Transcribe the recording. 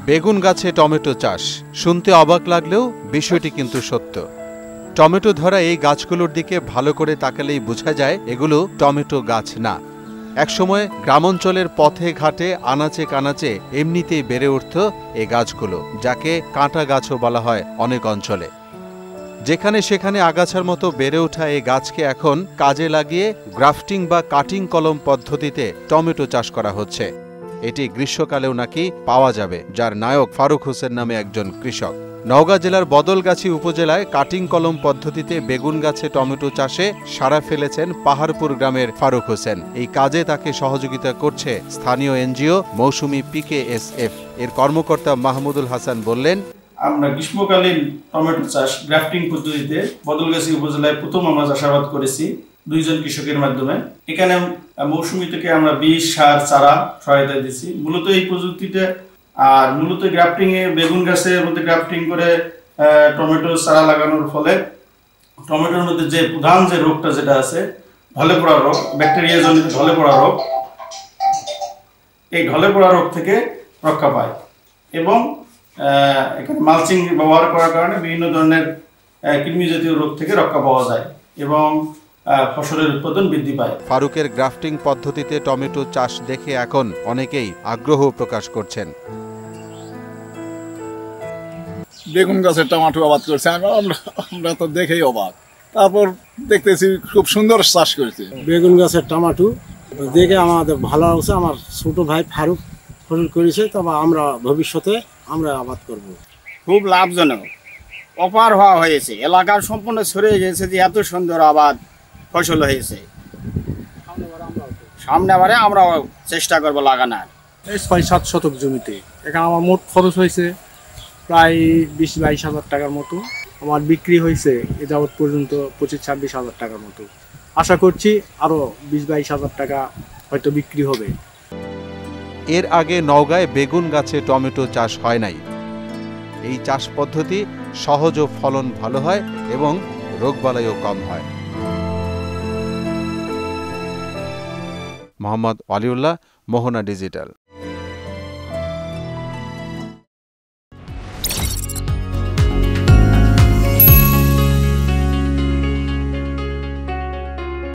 বেগুন গাছে টমেটো চাষ শুনতে অবাক লাগলেও বিষয়টি কিন্তু সত্য। টমেটো ধরা এই গাছগুলোর দিকে ভালো করে তাকালেই বোঝা যায় এগুলো টমেটো গাছ না। একসময় গ্রামাঞ্চলের পথে ঘাটে আনাচে কানাচে এমনিতেই বেড়ে উঠত এই গাছগুলো, যাকে কাঁটা গাছও বলা হয় অনেক অঞ্চলে। যেখানে সেখানে আগাছার মতো বেড়ে ওঠা এই গাছকে এখন কাজে লাগিয়ে গ্রাফটিং বা কাটিং কলম পদ্ধতিতে টমেটো চাষ করা হচ্ছে। এটি গ্রীষ্মকালেও নাকি পাওয়া যাবে, যার নায়ক ফারুক হোসেন নামে একজন কৃষক। নওগাঁ জেলার বদলগাছি উপজেলায় কাটিং কলম পদ্ধতিতে বেগুন গাছে টমেটো চাষে সাড়া ফেলেছেন পাহাড়পুর গ্রামের ফারুক হোসেন। এই কাজে তাকে সহযোগিতা করছে স্থানীয় এনজিও মৌসুমী PKSF এর কর্মকর্তা মাহমুদুল হাসান বললেন, আমরা গ্রীষ্মকালীন টমেটো চাষ গ্রাফটিং পদ্ধতিতে বদলগাছি উপজেলায় প্রথম আমরা চাষাবাদ করেছি 2 জন কৃষকের মাধ্যমে। এখানে মৌসুমী থেকে আমরা বীজ, সার, চারা সহায়তা দিচ্ছি মূলত এই প্রযুক্তিতে। আর মূলত গ্রাফটিং এ বেগুন গাছের মধ্যে গ্রাফটিং করে টমেটো চারা লাগানোর ফলে টমেটোর মধ্যে যে প্রধান যে রোগটা যেটা আছে ঢলে পড়া রোগ, ব্যাকটেরিয়া জনিত ঢলে পড়া রোগ, এই ঢলে পড়া রোগ থেকে রক্ষা পায়। এবং এখানে মালচিং ব্যবহার করার কারণে বিভিন্ন ধরনের কৃমি জাতীয় রোগ থেকে রক্ষা পাওয়া যায় এবং ফসলের উৎপাদন বৃদ্ধি পায়। ফারুকের গ্রাফটিং পদ্ধতিতে টমেটো চাষ দেখে এখন অনেকেই আগ্রহ প্রকাশ করছেন। বেগুন গাছের টমেটো আবাদ করছে, আমরা তো দেখেই অবাক। তারপর দেখতেছি খুব সুন্দর চাষ করেছে বেগুন গাছের টমেটো দেখে আমাদের ভালো লাগছে। আমার ছোট ভাই ফারুক ফসল করেছে, তবে আমরা ভবিষ্যতে আমরা আবাদ করব। খুব লাভজনক, অপার হওয়া হয়েছে, এলাকার সম্পূর্ণ ছড়িয়ে গেছে যে এত সুন্দর আবাদ ফসল হয়েছে। সামনেবারে আমরা চেষ্টা করবো লাগানোর। এই 6-7 শতক জমিতে এখানে আমার মোট খরচ হয়েছে প্রায় 20-22 হাজার টাকার মতো। আমার বিক্রি হয়েছে এ যাবৎ পর্যন্ত 25-26 হাজার টাকার মতো। আশা করছি আরও 20-22 হাজার টাকা হয়তো বিক্রি হবে। এর আগে নওগাঁয় বেগুন গাছে টমেটো চাষ হয় নাই। এই চাষ পদ্ধতি সহজ ও ফলন ভালো হয় এবং রোগবালাইও কম হয়। মোহাম্মদ ওয়ালিউল্লাহ, মোহনা ডিজিটাল।